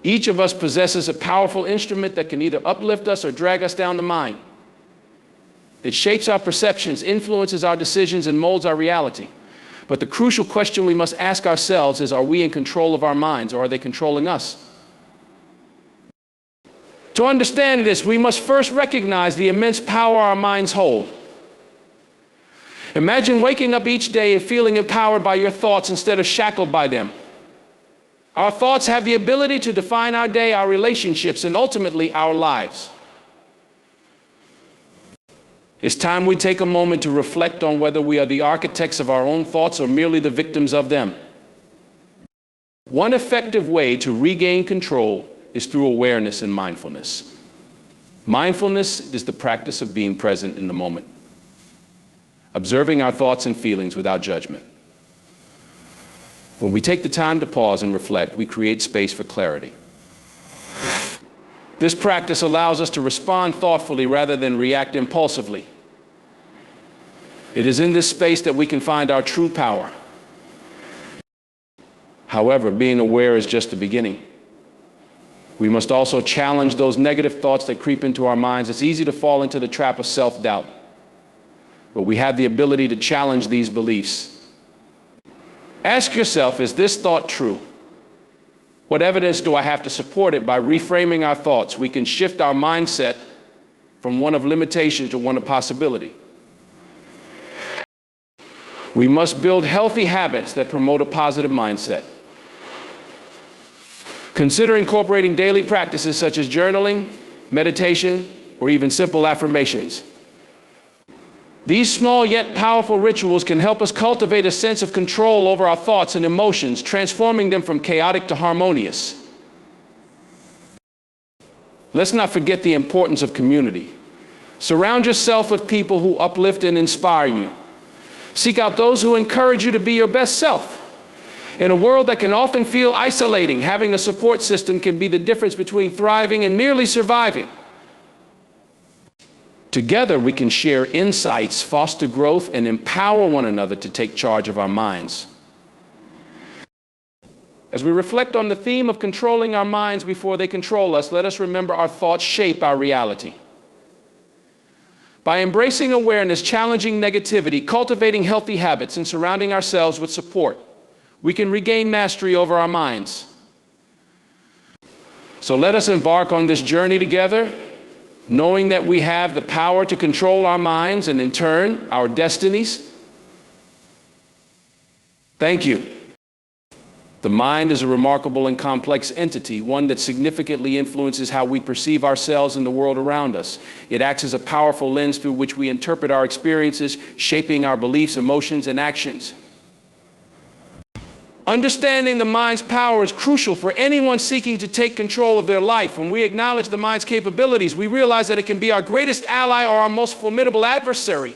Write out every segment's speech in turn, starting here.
Each of us possesses a powerful instrument that can either uplift us or drag us down the mine. It shapes our perceptions, influences our decisions, and molds our reality. But the crucial question we must ask ourselves is, are we in control of our minds, or are they controlling us? To understand this, we must first recognize the immense power our minds hold. Imagine waking up each day and feeling empowered by your thoughts instead of shackled by them. Our thoughts have the ability to define our day, our relationships, and ultimately our lives. It's time we take a moment to reflect on whether we are the architects of our own thoughts or merely the victims of them. One effective way to regain control is through awareness and mindfulness. Mindfulness is the practice of being present in the moment, observing our thoughts and feelings without judgment. When we take the time to pause and reflect, we create space for clarity. This practice allows us to respond thoughtfully rather than react impulsively. It is in this space that we can find our true power. However, being aware is just the beginning. We must also challenge those negative thoughts that creep into our minds. It's easy to fall into the trap of self-doubt, but we have the ability to challenge these beliefs. Ask yourself, is this thought true? What evidence do I have to support it? By reframing our thoughts, we can shift our mindset from one of limitation to one of possibility. We must build healthy habits that promote a positive mindset. Consider incorporating daily practices such as journaling, meditation, or even simple affirmations. These small yet powerful rituals can help us cultivate a sense of control over our thoughts and emotions, transforming them from chaotic to harmonious. Let's not forget the importance of community. Surround yourself with people who uplift and inspire you. Seek out those who encourage you to be your best self. In a world that can often feel isolating, having a support system can be the difference between thriving and merely surviving. Together, we can share insights, foster growth, and empower one another to take charge of our minds. As we reflect on the theme of controlling our minds before they control us, let us remember our thoughts shape our reality. By embracing awareness, challenging negativity, cultivating healthy habits, and surrounding ourselves with support, we can regain mastery over our minds. So let us embark on this journey together, knowing that we have the power to control our minds and, in turn, our destinies. Thank you. The mind is a remarkable and complex entity, one that significantly influences how we perceive ourselves and the world around us. It acts as a powerful lens through which we interpret our experiences, shaping our beliefs, emotions, and actions. Understanding the mind's power is crucial for anyone seeking to take control of their life. When we acknowledge the mind's capabilities, we realize that it can be our greatest ally or our most formidable adversary.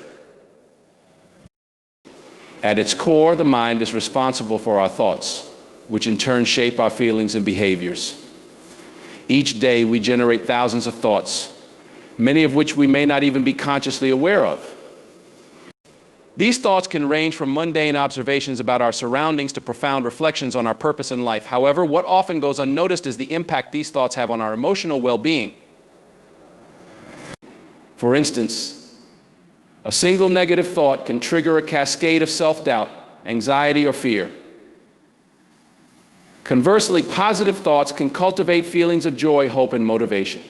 At its core, the mind is responsible for our thoughts, which in turn shape our feelings and behaviors. Each day, we generate thousands of thoughts, many of which we may not even be consciously aware of. These thoughts can range from mundane observations about our surroundings to profound reflections on our purpose in life. However, what often goes unnoticed is the impact these thoughts have on our emotional well-being. For instance, a single negative thought can trigger a cascade of self-doubt, anxiety, or fear. Conversely, positive thoughts can cultivate feelings of joy, hope, and motivation.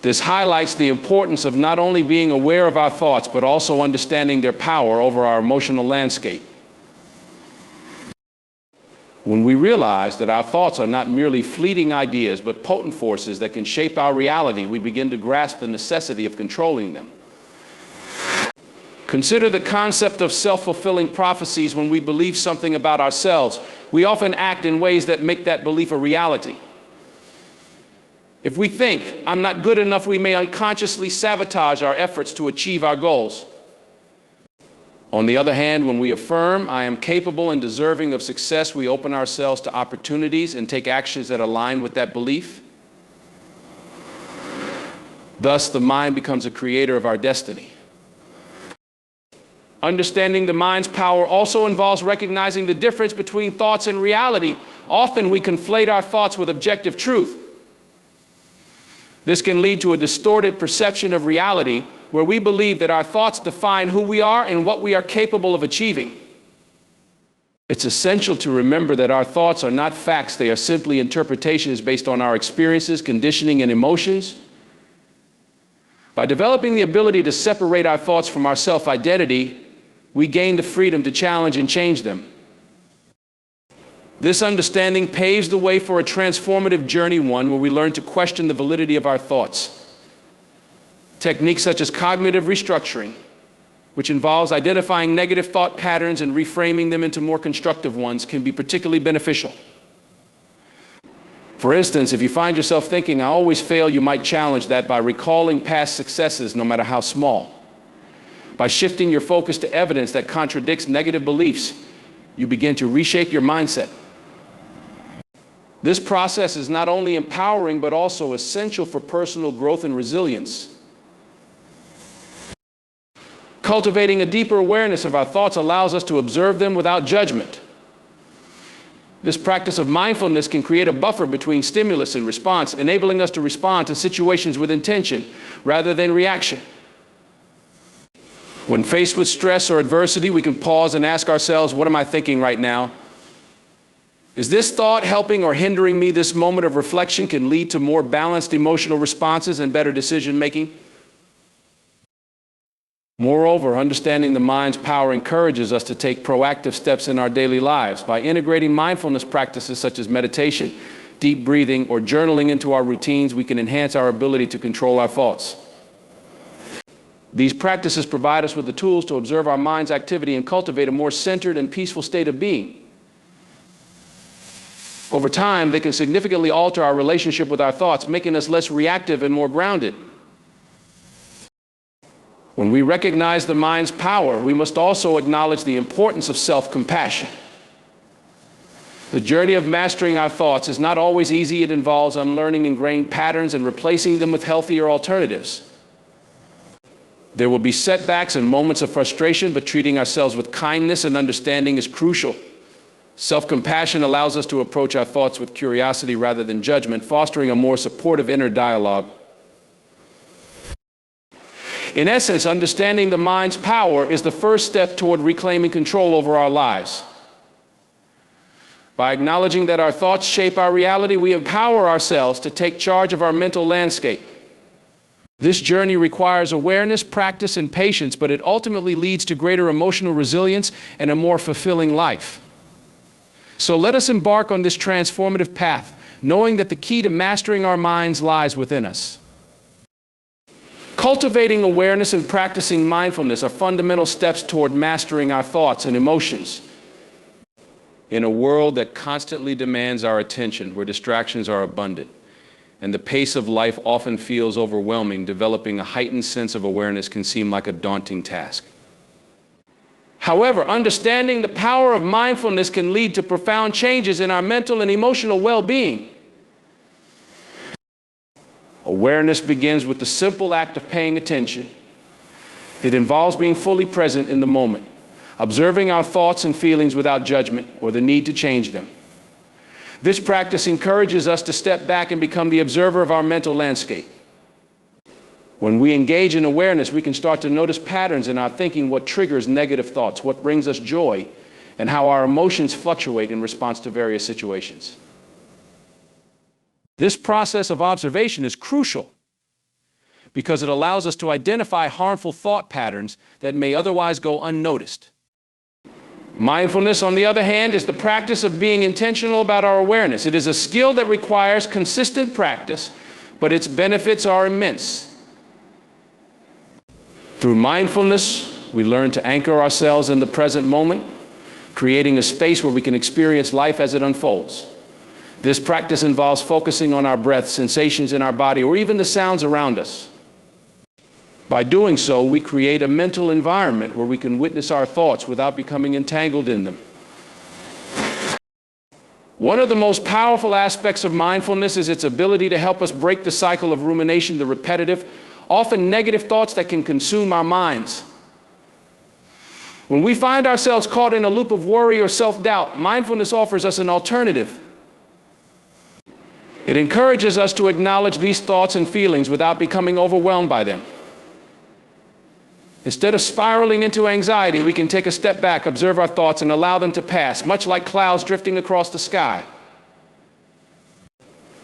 This highlights the importance of not only being aware of our thoughts, but also understanding their power over our emotional landscape. When we realize that our thoughts are not merely fleeting ideas, but potent forces that can shape our reality, we begin to grasp the necessity of controlling them. Consider the concept of self-fulfilling prophecies. When we believe something about ourselves, we often act in ways that make that belief a reality. If we think, I'm not good enough, we may unconsciously sabotage our efforts to achieve our goals. On the other hand, when we affirm, I am capable and deserving of success, we open ourselves to opportunities and take actions that align with that belief. Thus, the mind becomes a creator of our destiny. Understanding the mind's power also involves recognizing the difference between thoughts and reality. Often we conflate our thoughts with objective truth. This can lead to a distorted perception of reality where we believe that our thoughts define who we are and what we are capable of achieving. It's essential to remember that our thoughts are not facts. They are simply interpretations based on our experiences, conditioning, and emotions. By developing the ability to separate our thoughts from our self-identity, we gain the freedom to challenge and change them. This understanding paves the way for a transformative journey, one where we learn to question the validity of our thoughts. Techniques such as cognitive restructuring, which involves identifying negative thought patterns and reframing them into more constructive ones, can be particularly beneficial. For instance, if you find yourself thinking, "I always fail," you might challenge that by recalling past successes, no matter how small. By shifting your focus to evidence that contradicts negative beliefs, you begin to reshape your mindset. This process is not only empowering, but also essential for personal growth and resilience. Cultivating a deeper awareness of our thoughts allows us to observe them without judgment. This practice of mindfulness can create a buffer between stimulus and response, enabling us to respond to situations with intention rather than reaction. When faced with stress or adversity, we can pause and ask ourselves, what am I thinking right now? Is this thought helping or hindering me? This moment of reflection can lead to more balanced emotional responses and better decision making. Moreover, understanding the mind's power encourages us to take proactive steps in our daily lives. By integrating mindfulness practices such as meditation, deep breathing, or journaling into our routines, we can enhance our ability to control our thoughts. These practices provide us with the tools to observe our mind's activity and cultivate a more centered and peaceful state of being. Over time, they can significantly alter our relationship with our thoughts, making us less reactive and more grounded. When we recognize the mind's power, we must also acknowledge the importance of self-compassion. The journey of mastering our thoughts is not always easy. It involves unlearning ingrained patterns and replacing them with healthier alternatives. There will be setbacks and moments of frustration, but treating ourselves with kindness and understanding is crucial. Self-compassion allows us to approach our thoughts with curiosity rather than judgment, fostering a more supportive inner dialogue. In essence, understanding the mind's power is the first step toward reclaiming control over our lives. By acknowledging that our thoughts shape our reality, we empower ourselves to take charge of our mental landscape. This journey requires awareness, practice, and patience, but it ultimately leads to greater emotional resilience and a more fulfilling life. So let us embark on this transformative path, knowing that the key to mastering our minds lies within us. Cultivating awareness and practicing mindfulness are fundamental steps toward mastering our thoughts and emotions. In a world that constantly demands our attention, where distractions are abundant, and the pace of life often feels overwhelming, developing a heightened sense of awareness can seem like a daunting task. However, understanding the power of mindfulness can lead to profound changes in our mental and emotional well-being. Awareness begins with the simple act of paying attention. It involves being fully present in the moment, observing our thoughts and feelings without judgment or the need to change them. This practice encourages us to step back and become the observer of our mental landscape. When we engage in awareness, we can start to notice patterns in our thinking, what triggers negative thoughts, what brings us joy, and how our emotions fluctuate in response to various situations. This process of observation is crucial because it allows us to identify harmful thought patterns that may otherwise go unnoticed. Mindfulness, on the other hand, is the practice of being intentional about our awareness. It is a skill that requires consistent practice, but its benefits are immense. Through mindfulness, we learn to anchor ourselves in the present moment, creating a space where we can experience life as it unfolds. This practice involves focusing on our breath, sensations in our body, or even the sounds around us. By doing so, we create a mental environment where we can witness our thoughts without becoming entangled in them. One of the most powerful aspects of mindfulness is its ability to help us break the cycle of rumination, the repetitive, often negative thoughts that can consume our minds. When we find ourselves caught in a loop of worry or self-doubt, mindfulness offers us an alternative. It encourages us to acknowledge these thoughts and feelings without becoming overwhelmed by them. Instead of spiraling into anxiety, we can take a step back, observe our thoughts, and allow them to pass, much like clouds drifting across the sky.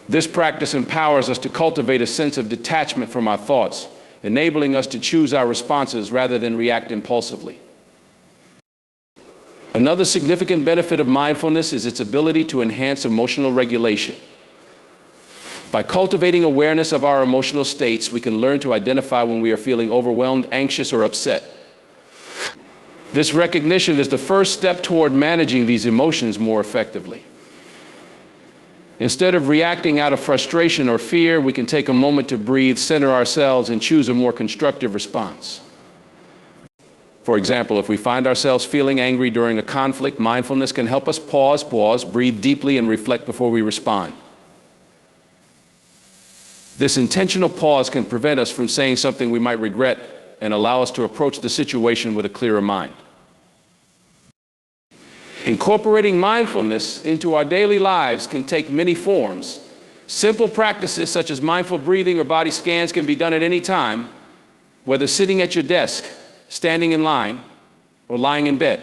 This practice empowers us to cultivate a sense of detachment from our thoughts, enabling us to choose our responses rather than react impulsively. Another significant benefit of mindfulness is its ability to enhance emotional regulation. By cultivating awareness of our emotional states, we can learn to identify when we are feeling overwhelmed, anxious, or upset. This recognition is the first step toward managing these emotions more effectively. Instead of reacting out of frustration or fear, we can take a moment to breathe, center ourselves, and choose a more constructive response. For example, if we find ourselves feeling angry during a conflict, mindfulness can help us pause, breathe deeply, and reflect before we respond. This intentional pause can prevent us from saying something we might regret and allow us to approach the situation with a clearer mind. Incorporating mindfulness into our daily lives can take many forms. Simple practices such as mindful breathing or body scans can be done at any time, whether sitting at your desk, standing in line, or lying in bed.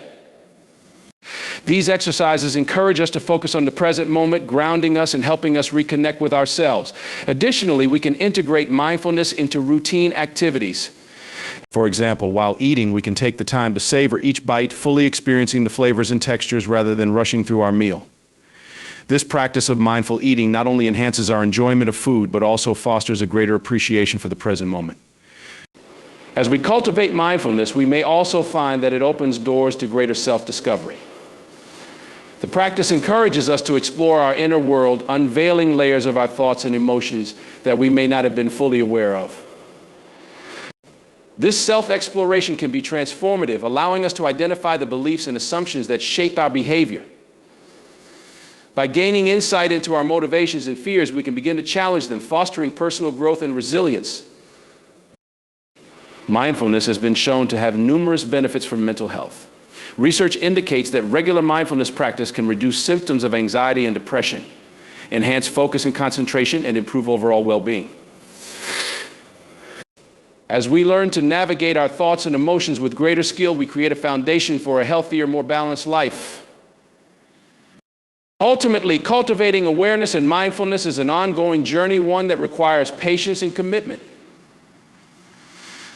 These exercises encourage us to focus on the present moment, grounding us and helping us reconnect with ourselves. Additionally, we can integrate mindfulness into routine activities. For example, while eating, we can take the time to savor each bite, fully experiencing the flavors and textures rather than rushing through our meal. This practice of mindful eating not only enhances our enjoyment of food, but also fosters a greater appreciation for the present moment. As we cultivate mindfulness, we may also find that it opens doors to greater self-discovery. The practice encourages us to explore our inner world, unveiling layers of our thoughts and emotions that we may not have been fully aware of. This self-exploration can be transformative, allowing us to identify the beliefs and assumptions that shape our behavior. By gaining insight into our motivations and fears, we can begin to challenge them, fostering personal growth and resilience. Mindfulness has been shown to have numerous benefits for mental health. Research indicates that regular mindfulness practice can reduce symptoms of anxiety and depression, enhance focus and concentration, and improve overall well-being. As we learn to navigate our thoughts and emotions with greater skill, we create a foundation for a healthier, more balanced life. Ultimately, cultivating awareness and mindfulness is an ongoing journey, one that requires patience and commitment.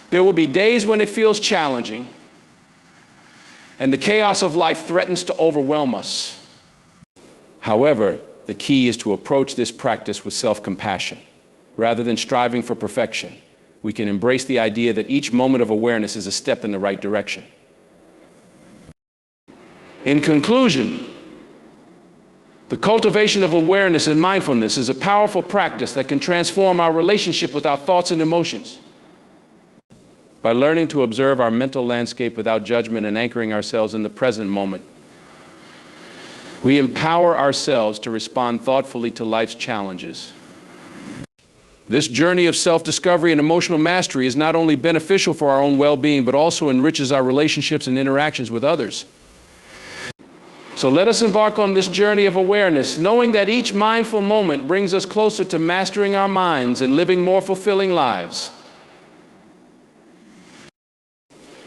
There will be days when it feels challenging, and the chaos of life threatens to overwhelm us. However, the key is to approach this practice with self-compassion. Rather than striving for perfection, we can embrace the idea that each moment of awareness is a step in the right direction. In conclusion, the cultivation of awareness and mindfulness is a powerful practice that can transform our relationship with our thoughts and emotions. By learning to observe our mental landscape without judgment and anchoring ourselves in the present moment, we empower ourselves to respond thoughtfully to life's challenges. This journey of self-discovery and emotional mastery is not only beneficial for our own well-being, but also enriches our relationships and interactions with others. So let us embark on this journey of awareness, knowing that each mindful moment brings us closer to mastering our minds and living more fulfilling lives.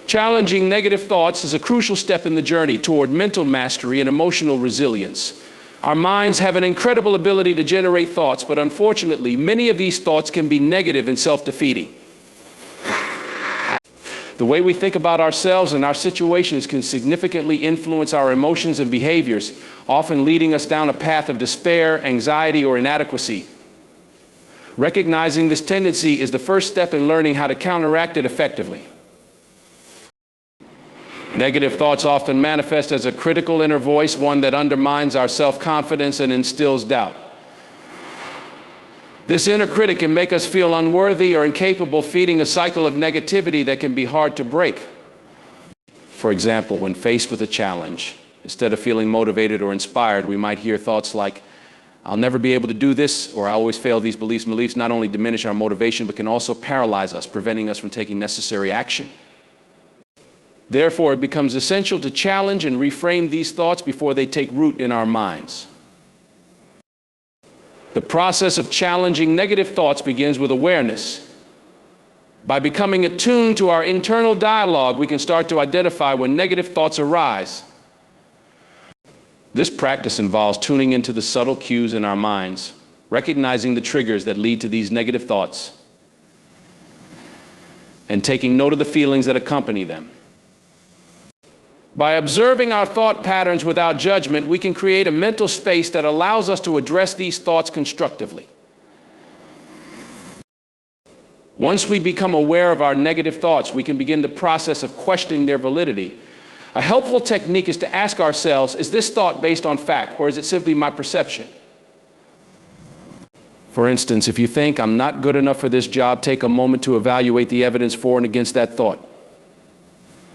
Challenging negative thoughts is a crucial step in the journey toward mental mastery and emotional resilience. Our minds have an incredible ability to generate thoughts, but unfortunately, many of these thoughts can be negative and self-defeating. The way we think about ourselves and our situations can significantly influence our emotions and behaviors, often leading us down a path of despair, anxiety, or inadequacy. Recognizing this tendency is the first step in learning how to counteract it effectively. Negative thoughts often manifest as a critical inner voice, one that undermines our self-confidence and instills doubt. This inner critic can make us feel unworthy or incapable, feeding a cycle of negativity that can be hard to break. For example, when faced with a challenge, instead of feeling motivated or inspired, we might hear thoughts like, "I'll never be able to do this," or "I always fail these beliefs." Beliefs not only diminish our motivation, but can also paralyze us, preventing us from taking necessary action. Therefore, it becomes essential to challenge and reframe these thoughts before they take root in our minds. The process of challenging negative thoughts begins with awareness. By becoming attuned to our internal dialogue, we can start to identify when negative thoughts arise. This practice involves tuning into the subtle cues in our minds, recognizing the triggers that lead to these negative thoughts, and taking note of the feelings that accompany them. By observing our thought patterns without judgment, we can create a mental space that allows us to address these thoughts constructively. Once we become aware of our negative thoughts, we can begin the process of questioning their validity. A helpful technique is to ask ourselves, is this thought based on fact, or is it simply my perception? For instance, if you think, I'm not good enough for this job, take a moment to evaluate the evidence for and against that thought.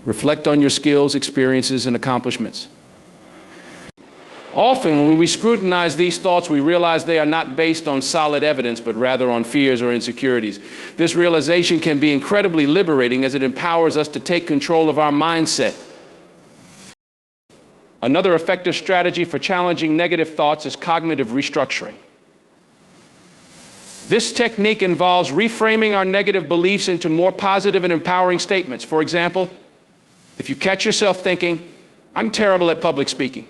Reflect on your skills, experiences, and accomplishments. Often, when we scrutinize these thoughts, we realize they are not based on solid evidence, but rather on fears or insecurities. This realization can be incredibly liberating as it empowers us to take control of our mindset. Another effective strategy for challenging negative thoughts is cognitive restructuring. This technique involves reframing our negative beliefs into more positive and empowering statements. For example, if you catch yourself thinking, I'm terrible at public speaking,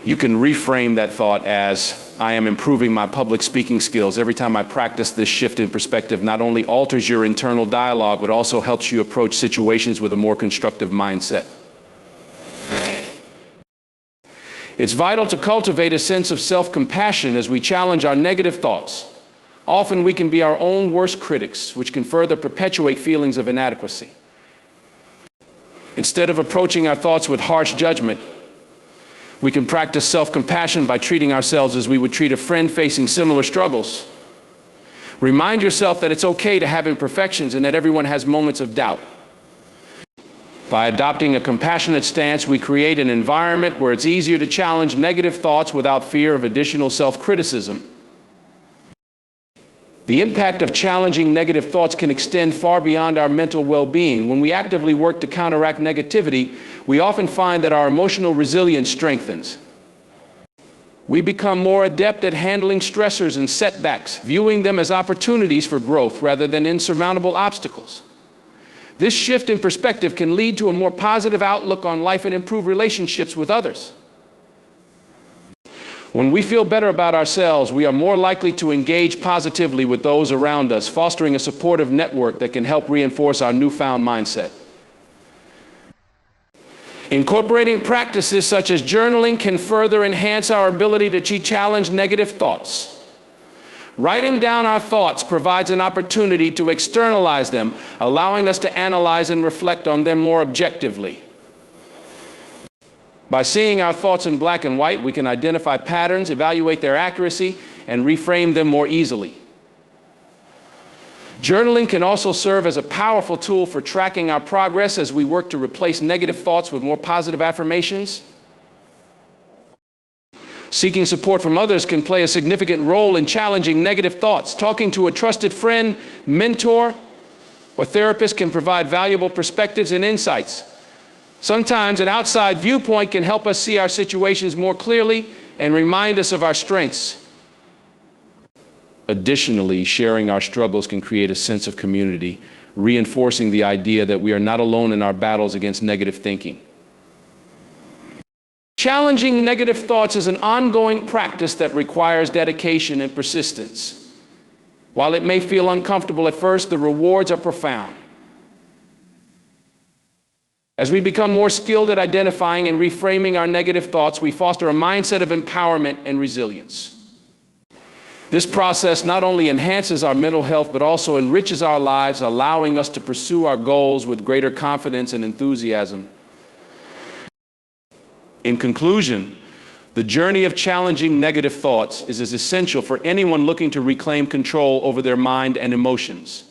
you can reframe that thought as, I am improving my public speaking skills. Every time I practice this shift in perspective, not only alters your internal dialogue, but also helps you approach situations with a more constructive mindset. It's vital to cultivate a sense of self-compassion as we challenge our negative thoughts. Often we can be our own worst critics, which can further perpetuate feelings of inadequacy. Instead of approaching our thoughts with harsh judgment, we can practice self-compassion by treating ourselves as we would treat a friend facing similar struggles. Remind yourself that it's okay to have imperfections and that everyone has moments of doubt. By adopting a compassionate stance, we create an environment where it's easier to challenge negative thoughts without fear of additional self-criticism. The impact of challenging negative thoughts can extend far beyond our mental well-being. When we actively work to counteract negativity, we often find that our emotional resilience strengthens. We become more adept at handling stressors and setbacks, viewing them as opportunities for growth rather than insurmountable obstacles. This shift in perspective can lead to a more positive outlook on life and improve relationships with others. When we feel better about ourselves, we are more likely to engage positively with those around us, fostering a supportive network that can help reinforce our newfound mindset. Incorporating practices such as journaling can further enhance our ability to challenge negative thoughts. Writing down our thoughts provides an opportunity to externalize them, allowing us to analyze and reflect on them more objectively. By seeing our thoughts in black and white, we can identify patterns, evaluate their accuracy, and reframe them more easily. Journaling can also serve as a powerful tool for tracking our progress as we work to replace negative thoughts with more positive affirmations. Seeking support from others can play a significant role in challenging negative thoughts. Talking to a trusted friend, mentor, or therapist can provide valuable perspectives and insights. Sometimes an outside viewpoint can help us see our situations more clearly and remind us of our strengths. Additionally, sharing our struggles can create a sense of community, reinforcing the idea that we are not alone in our battles against negative thinking. Challenging negative thoughts is an ongoing practice that requires dedication and persistence. While it may feel uncomfortable at first, the rewards are profound. As we become more skilled at identifying and reframing our negative thoughts, we foster a mindset of empowerment and resilience. This process not only enhances our mental health, but also enriches our lives, allowing us to pursue our goals with greater confidence and enthusiasm. In conclusion, the journey of challenging negative thoughts is as essential for anyone looking to reclaim control over their mind and emotions.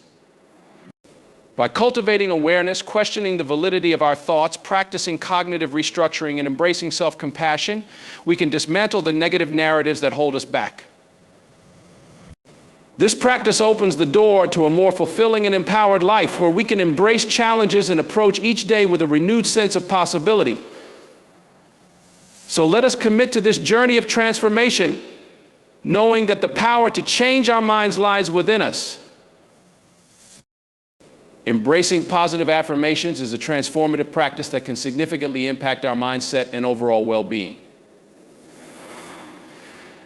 By cultivating awareness, questioning the validity of our thoughts, practicing cognitive restructuring, and embracing self-compassion, we can dismantle the negative narratives that hold us back. This practice opens the door to a more fulfilling and empowered life where we can embrace challenges and approach each day with a renewed sense of possibility. So let us commit to this journey of transformation knowing that the power to change our minds lies within us. Embracing positive affirmations is a transformative practice that can significantly impact our mindset and overall well-being.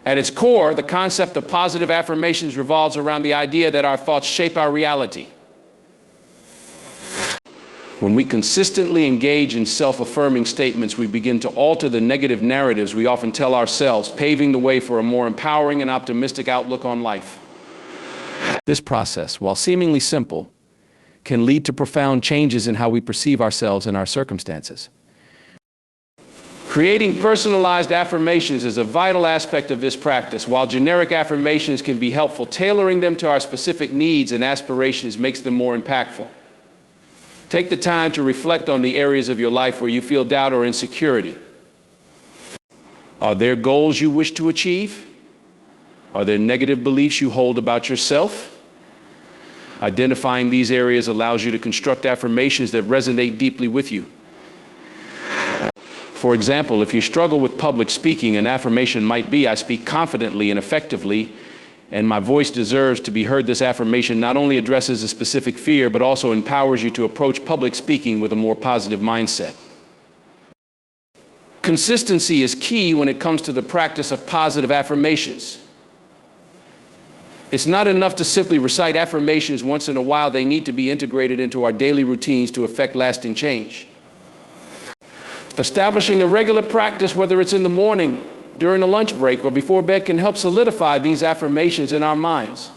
At its core, the concept of positive affirmations revolves around the idea that our thoughts shape our reality. When we consistently engage in self-affirming statements, we begin to alter the negative narratives we often tell ourselves, paving the way for a more empowering and optimistic outlook on life. This process, while seemingly simple, can lead to profound changes in how we perceive ourselves and our circumstances. Creating personalized affirmations is a vital aspect of this practice. While generic affirmations can be helpful, tailoring them to our specific needs and aspirations makes them more impactful. Take the time to reflect on the areas of your life where you feel doubt or insecurity. Are there goals you wish to achieve? Are there negative beliefs you hold about yourself? Identifying these areas allows you to construct affirmations that resonate deeply with you. For example, if you struggle with public speaking, an affirmation might be, "I speak confidently and effectively, and my voice deserves to be heard." This affirmation not only addresses a specific fear, but also empowers you to approach public speaking with a more positive mindset. Consistency is key when it comes to the practice of positive affirmations. It's not enough to simply recite affirmations once in a while. They need to be integrated into our daily routines to effect lasting change. Establishing a regular practice, whether it's in the morning, during a lunch break, or before bed, can help solidify these affirmations in our minds.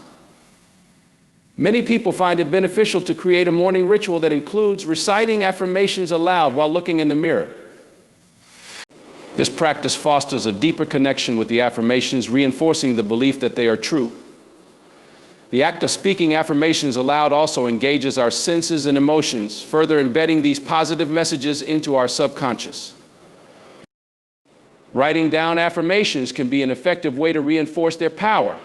Many people find it beneficial to create a morning ritual that includes reciting affirmations aloud while looking in the mirror. This practice fosters a deeper connection with the affirmations, reinforcing the belief that they are true. The act of speaking affirmations aloud also engages our senses and emotions, further embedding these positive messages into our subconscious. Writing down affirmations can be an effective way to reinforce their power.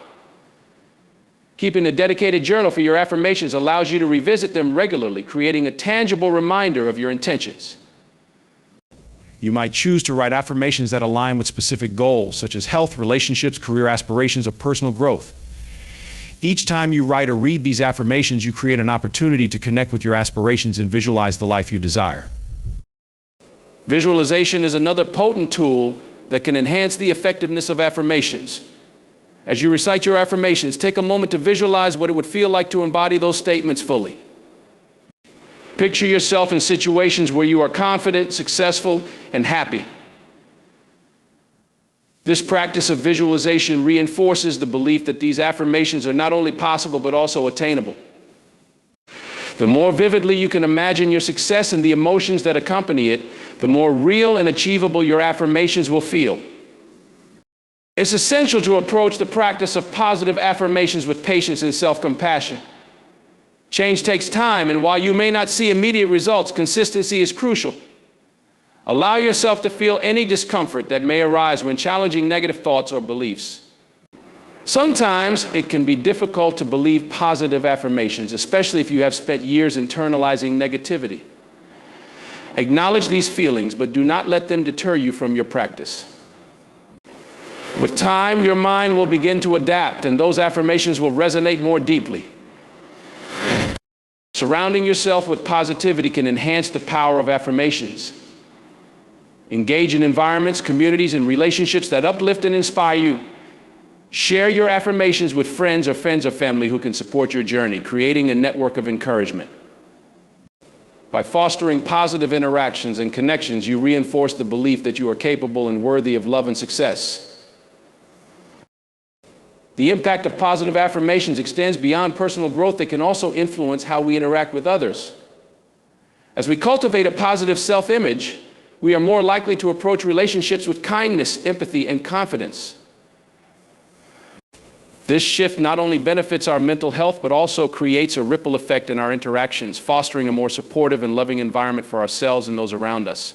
Keeping a dedicated journal for your affirmations allows you to revisit them regularly, creating a tangible reminder of your intentions. You might choose to write affirmations that align with specific goals, such as health, relationships, career aspirations, or personal growth. Each time you write or read these affirmations, you create an opportunity to connect with your aspirations and visualize the life you desire. Visualization is another potent tool that can enhance the effectiveness of affirmations. As you recite your affirmations, take a moment to visualize what it would feel like to embody those statements fully. Picture yourself in situations where you are confident, successful, and happy. This practice of visualization reinforces the belief that these affirmations are not only possible but also attainable. The more vividly you can imagine your success and the emotions that accompany it, the more real and achievable your affirmations will feel. It's essential to approach the practice of positive affirmations with patience and self-compassion. Change takes time, and while you may not see immediate results, consistency is crucial. Allow yourself to feel any discomfort that may arise when challenging negative thoughts or beliefs. Sometimes it can be difficult to believe positive affirmations, especially if you have spent years internalizing negativity. Acknowledge these feelings, but do not let them deter you from your practice. With time, your mind will begin to adapt, and those affirmations will resonate more deeply. Surrounding yourself with positivity can enhance the power of affirmations. Engage in environments, communities, and relationships that uplift and inspire you. Share your affirmations with friends or family who can support your journey, creating a network of encouragement. By fostering positive interactions and connections, you reinforce the belief that you are capable and worthy of love and success. The impact of positive affirmations extends beyond personal growth. They can also influence how we interact with others. As we cultivate a positive self-image, we are more likely to approach relationships with kindness, empathy, and confidence. This shift not only benefits our mental health, but also creates a ripple effect in our interactions, fostering a more supportive and loving environment for ourselves and those around us.